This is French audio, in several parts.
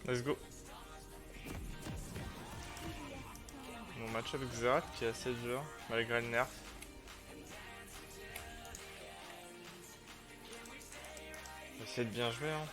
Let's go. Mon match-up Xerath qui est assez dur, malgré le nerf. J'essaie de bien jouer, hein.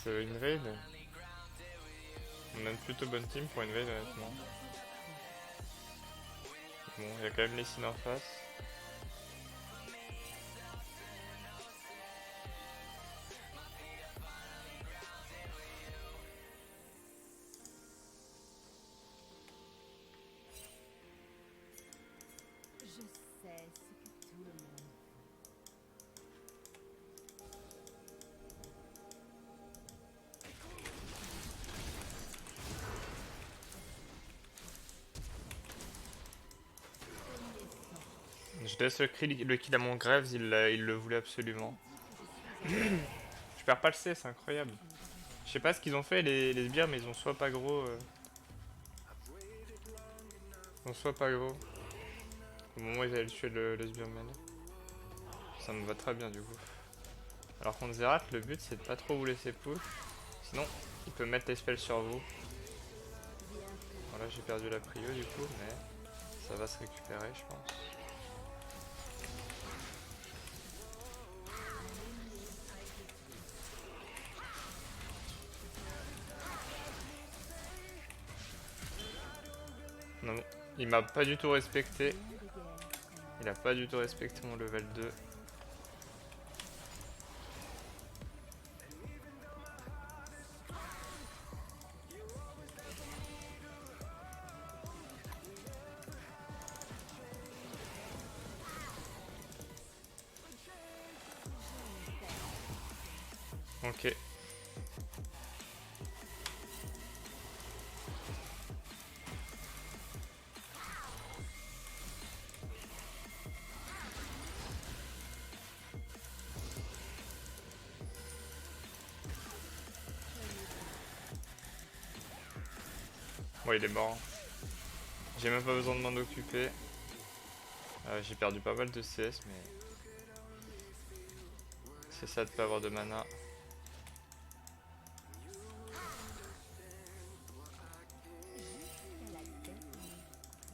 C'est une raid. On a une plutôt bonne team pour une raid honnêtement. Bon, il y a quand même les signes en face. Je sais ce que tout le monde. Je laisse le kill à mon Graves, il le voulait absolument. Je perds pas le C, c'est incroyable. Je sais pas ce qu'ils ont fait les sbires, mais ils ont soit pas gros. Ils ont soit pas gros. Au moment où ils allaient tuer le sbirman. Ça me va très bien du coup. Alors contre Xerath, le but c'est de pas trop vous laisser push. Sinon, il peut mettre les spells sur vous. Voilà, j'ai perdu la prio du coup, mais ça va se récupérer, je pense. Non, il m'a pas du tout respecté. Il a pas du tout respecté mon level 2. Ok. Bon, il est mort. J'ai même pas besoin de m'en occuper. J'ai perdu pas mal de CS, mais c'est ça de pas avoir de mana.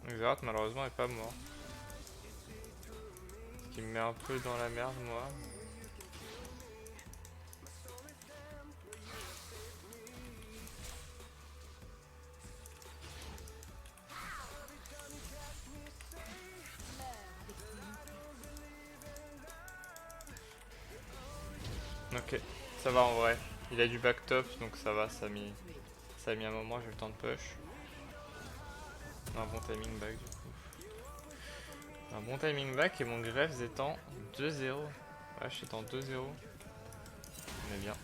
Xerath malheureusement est pas mort. Ce qui me met un peu dans la merde moi. Ok, ça va en vrai. Il a du backtop donc ça va, ça a mis un moment, j'ai eu le temps de push. Un bon timing back du coup. Un bon timing back et mon Graves étant 2-0. Ouais, je suis en 2-0. On est bien.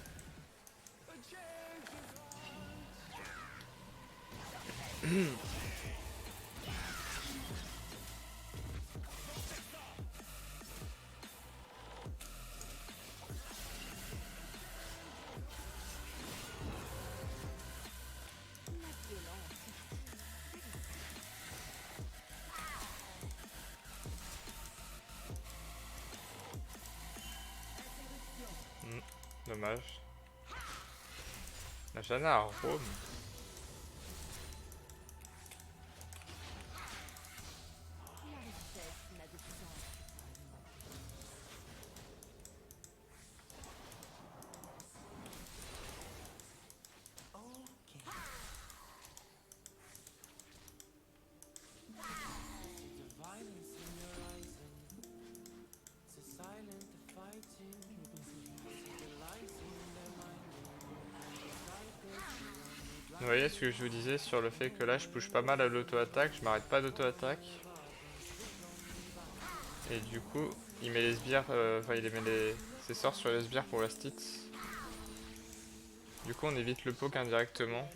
Dommage. La Jana a roam. La richesse n'a de sens. Vous voyez ce que je vous disais sur le fait que là je push pas mal à l'auto-attaque, je m'arrête pas d'auto-attaque. Et du coup, il met les sbires, enfin il met ses sorts sur les sbires pour la stit. Du coup on évite le poke indirectement.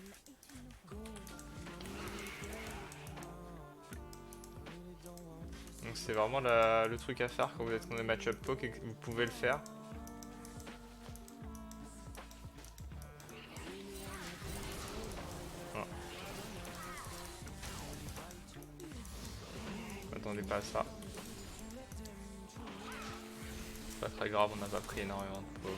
Donc c'est vraiment le truc à faire quand vous êtes dans des match-up poke et que vous pouvez le faire. Voilà. M'attendez pas à ça. Pas très grave, on n'a pas pris énormément de poke.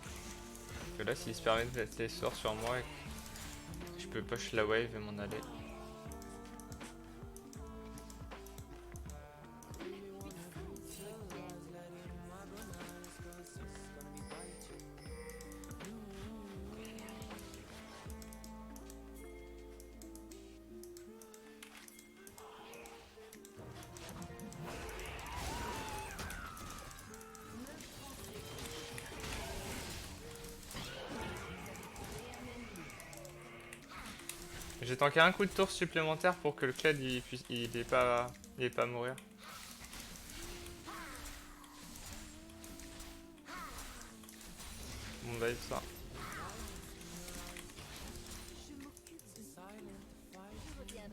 Parce que là s'il se permet de mettre les sorts sur moi, je peux push la wave et m'en aller. J'ai tanké un coup de tour supplémentaire pour que le Kled il ait pas à mourir. Bon dive ça. Je reviendrai.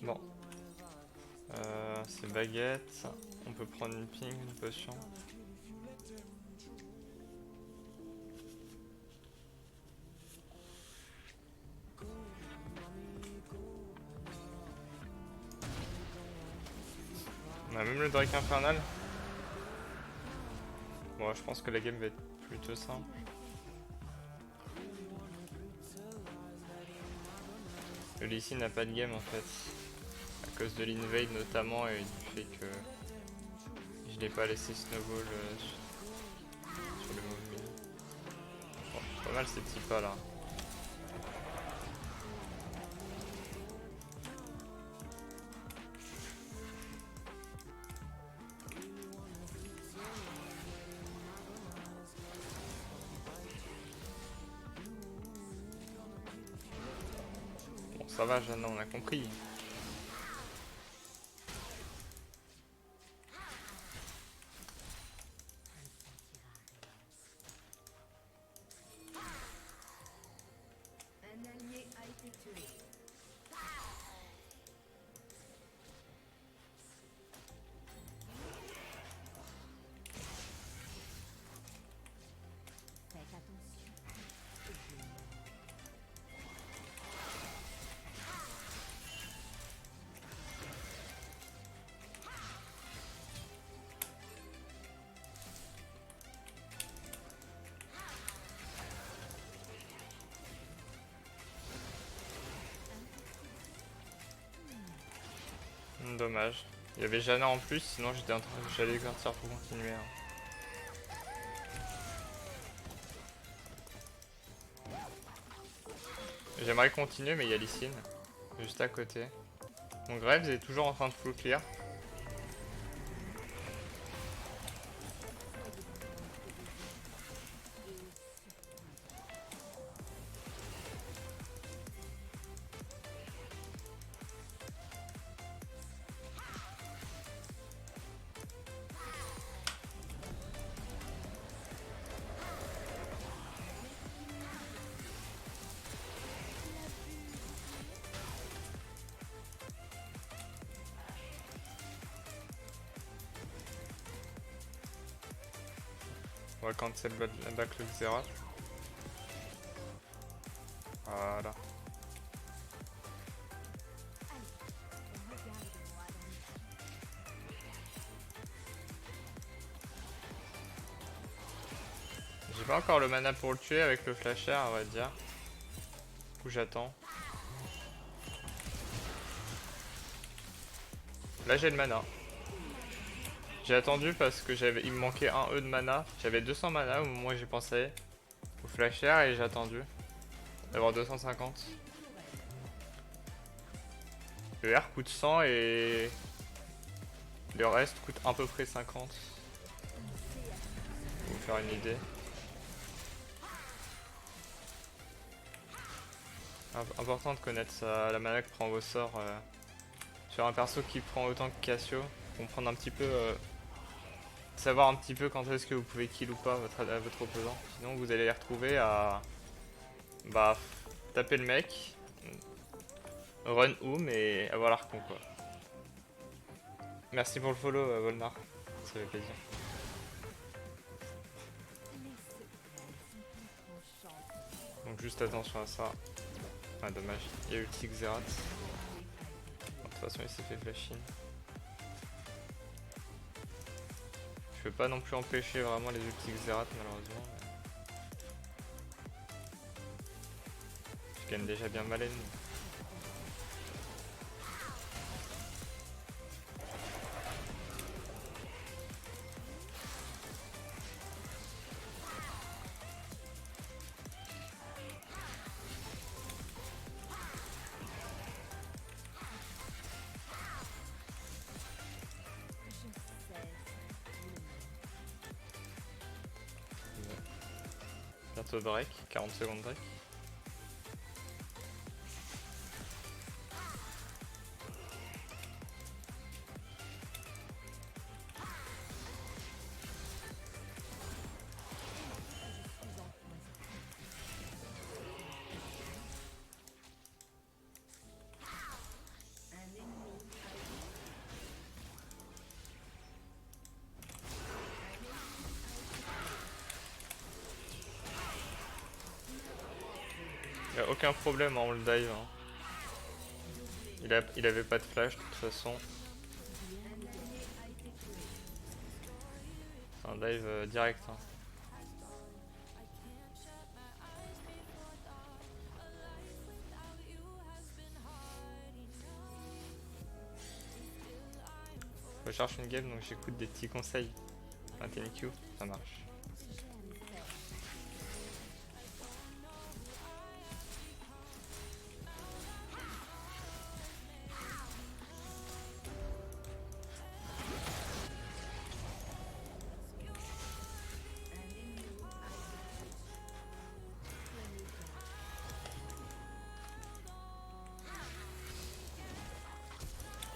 Bon. C'est baguette. On peut prendre une ping, une potion. On a même le Drake infernal. Bon, je pense que la game va être plutôt simple. Le Lee Sin n'a pas de game en fait. À cause de l'invade notamment et du fait que je l'ai pas laissé snowball sur le move. Bon, pas mal ces petits pas là. Bon, ça va, Jeanne, on a compris. Un allié a été tué. Faites attention. Dommage. Il y avait Jana en plus, sinon j'allais partir pour continuer. Hein. J'aimerais continuer, mais il y a Lee Sin juste à côté. Mon Graves est toujours en train de full clear. On va cancel la backlog Xerath. Voilà. J'ai pas encore le mana pour le tuer avec le flasher, on va dire. Du coup j'attends. Là j'ai le mana. J'ai attendu parce que il me manquait un E de mana. J'avais 200 mana au moment où j'ai pensé au flasher et j'ai attendu d'avoir 250. Le R coûte 100 et Le reste coûte à peu près 50. Pour vous faire une idée. Important de connaître la mana que prend vos sorts. Sur un perso qui prend autant que Cassio, comprendre un petit peu, savoir un petit peu quand est-ce que vous pouvez kill ou pas votre opposant. Sinon vous allez les retrouver à bah taper le mec, run home et avoir l'arcon quoi. Merci pour le follow Volnar, ça fait plaisir. Donc juste attention à ça. Ah dommage, il y a ulti Xerath. De toute façon il s'est fait flash in. Je peux pas non plus empêcher vraiment les ultis Xerath malheureusement. Je gagne déjà bien ma lane. Bientôt break, 40 secondes break. Y a aucun problème en le dive. Hein. Il avait pas de flash de toute façon. C'est un dive direct. Hein. Je cherche une game donc j'écoute des petits conseils. Un TNQ, ça marche.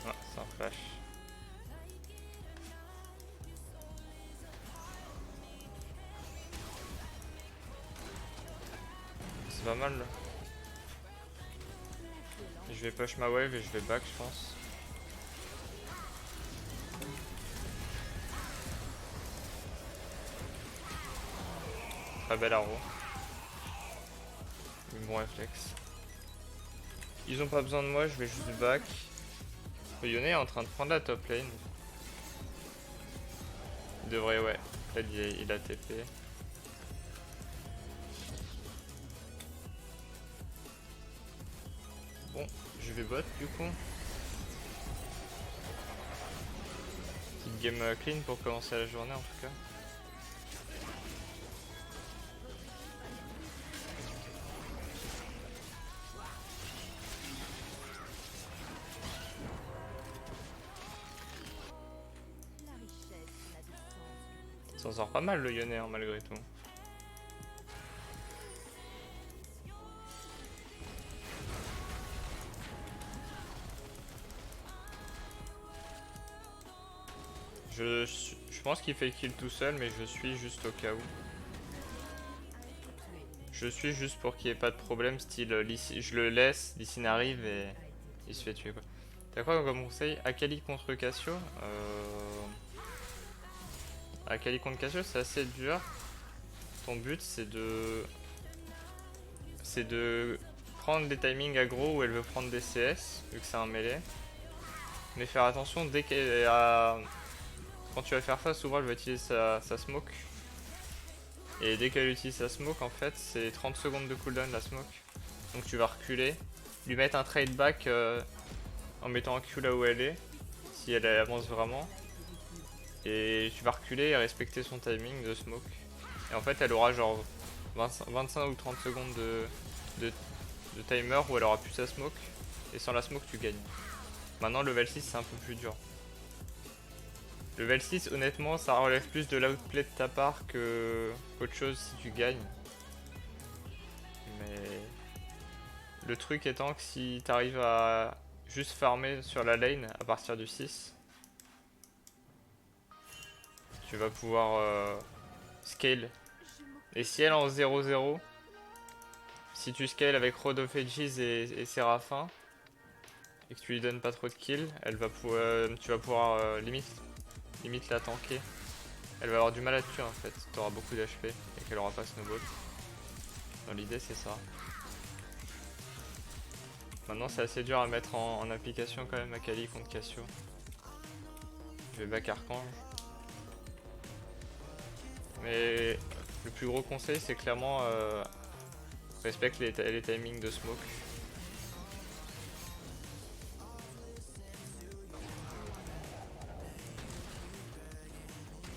Ah, c'est un flash. C'est pas mal là. Je vais push ma wave et je vais back je pense. Très bel arrow. Bon réflexe. Ils ont pas besoin de moi, je vais juste back. Yone est en train de prendre la top lane. Il devrait, ouais. Là, il a TP. Bon, je vais bot du coup. Petite game clean pour commencer la journée en tout cas. Ça s'en sort pas mal le Yone hein, malgré tout. Je pense qu'il fait kill tout seul mais je suis juste au cas où. Je suis juste pour qu'il n'y ait pas de problème style je le laisse, Lee arrive et il se fait tuer quoi. T'as quoi comme conseil? Akali contre Cassio Akali contre Cassio c'est assez dur. Ton but c'est de prendre des timings aggro où elle veut prendre des CS vu que c'est un mêlée. Mais faire attention dès qu'elle a... Quand tu vas faire ça souvent elle va utiliser sa smoke. Et dès qu'elle utilise sa smoke en fait c'est 30 secondes de cooldown la smoke. Donc tu vas reculer, lui mettre un trade back en mettant un Q là où elle est, si elle avance vraiment. Et tu vas reculer et respecter son timing de smoke. Et en fait elle aura genre 25 ou 30 secondes de timer où elle aura plus sa smoke. Et sans la smoke tu gagnes. Maintenant level 6 c'est un peu plus dur. Level 6, honnêtement, ça relève plus de l'outplay de ta part que qu'autre chose si tu gagnes. Mais le truc étant que si t'arrives à juste farmer sur la lane à partir du 6, tu vas pouvoir scale. Et si elle est en 0-0, si tu scales avec Road of Ages et Séraphin, et que tu lui donnes pas trop de kills, tu vas pouvoir limite la tanker. Elle va avoir du mal à te tuer en fait, tu auras beaucoup d'HP et qu'elle aura pas snowball. Dans l'idée c'est ça. Maintenant c'est assez dur à mettre en application quand même Akali contre Cassio. Je vais back Archange. Mais le plus gros conseil c'est clairement respecte les timings de smoke.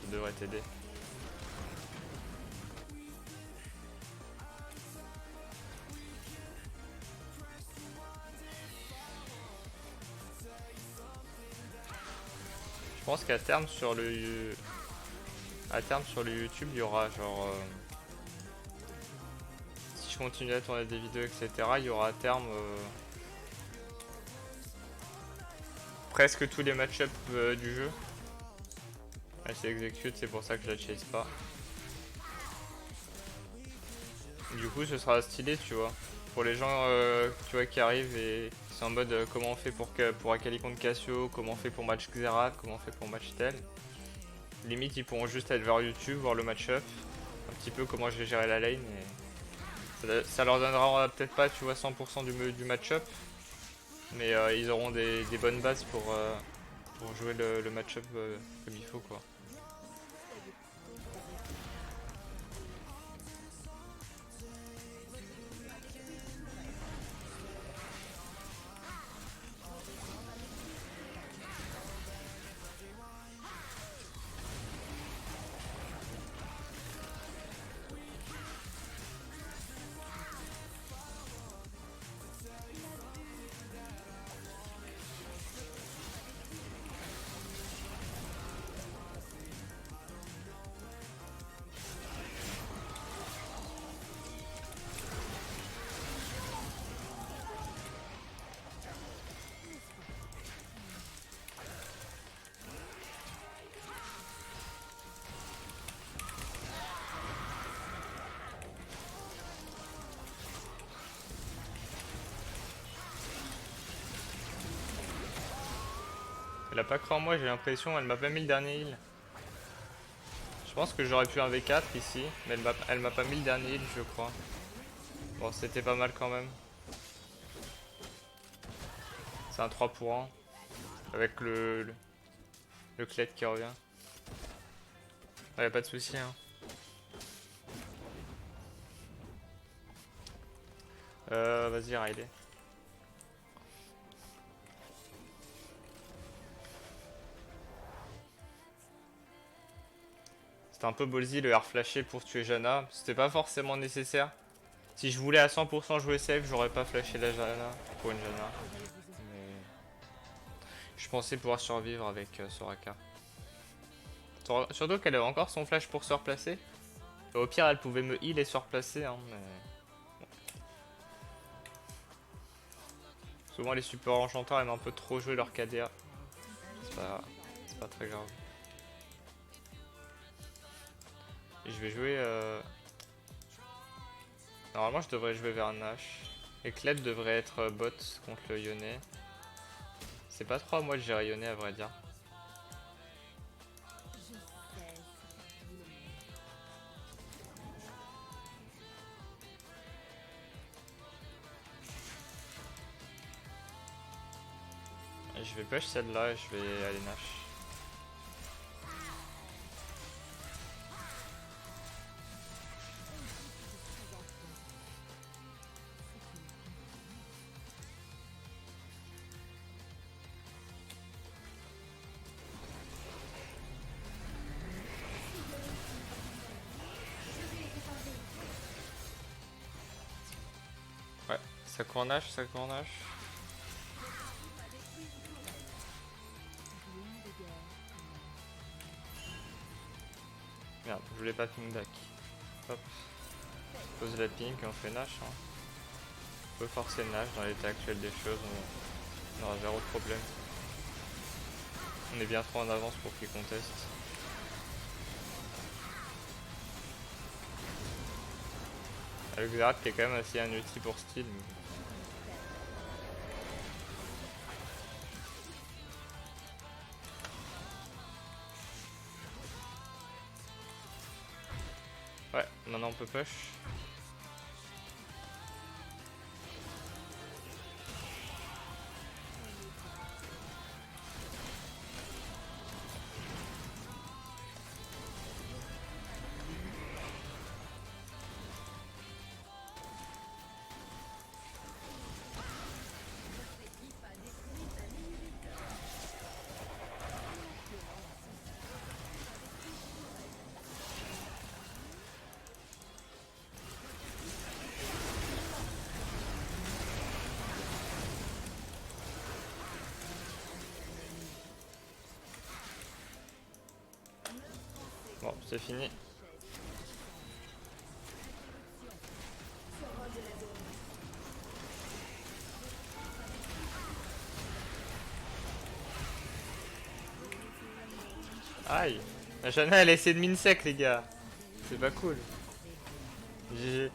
Ça devrait t'aider. Je pense qu'à terme sur le YouTube il y aura genre si je continue à tourner des vidéos etc, il y aura à terme presque tous les match-up du jeu. Elle s'exécute, c'est pour ça que je la chase pas. Du coup ce sera stylé tu vois. Pour les gens tu vois, qui arrivent et qui sont en mode comment on fait pour Akali contre Cassio, comment on fait pour match Xerath, comment on fait pour match tel. Limite ils pourront juste être vers YouTube, voir le match-up, un petit peu comment j'ai géré la lane et ça leur donnera peut-être pas tu vois 100% du match-up, mais ils auront des bonnes bases pour jouer le match-up comme il faut quoi. Elle a pas cru en moi, j'ai l'impression, elle m'a pas mis le dernier heal. Je pense que j'aurais pu un V4 ici, mais elle m'a pas mis le dernier heal je crois. Bon c'était pas mal quand même. C'est un 3 pour 1. Avec le clet qui revient. Ouais, y'a pas de souci hein. Vas-y Riley. C'était un peu ballsy le air flashé pour tuer Janna. C'était pas forcément nécessaire. Si je voulais à 100% jouer safe, j'aurais pas flashé la Janna pour une Janna. Mais je pensais pouvoir survivre avec Soraka. Surtout qu'elle avait encore son flash pour se replacer. Au pire, elle pouvait me heal et se replacer. Hein, mais... Souvent, les supports enchanteurs aiment un peu trop jouer leur KDA. C'est pas très grave. Et je vais jouer... Normalement, je devrais jouer vers Nash. Et Kled devrait être bot contre le Yone. C'est pas trop à moi de gérer Yone à vrai dire. Et je vais push celle-là et je vais aller Nash. Ouais, ça court Nash, ça court Nash. Merde, je voulais pas ping back. Hop. Pose la ping et on fait Nash. Hein. On peut forcer Nash dans l'état actuel des choses, on aura zéro problème. On est bien trop en avance pour qu'il conteste. Le Xerath qui est quand même assez un outil pour style. Ouais, maintenant on peut push. Bon, c'est fini. Aïe, la Shana elle a essayé de min sec les gars. C'est pas cool. GG.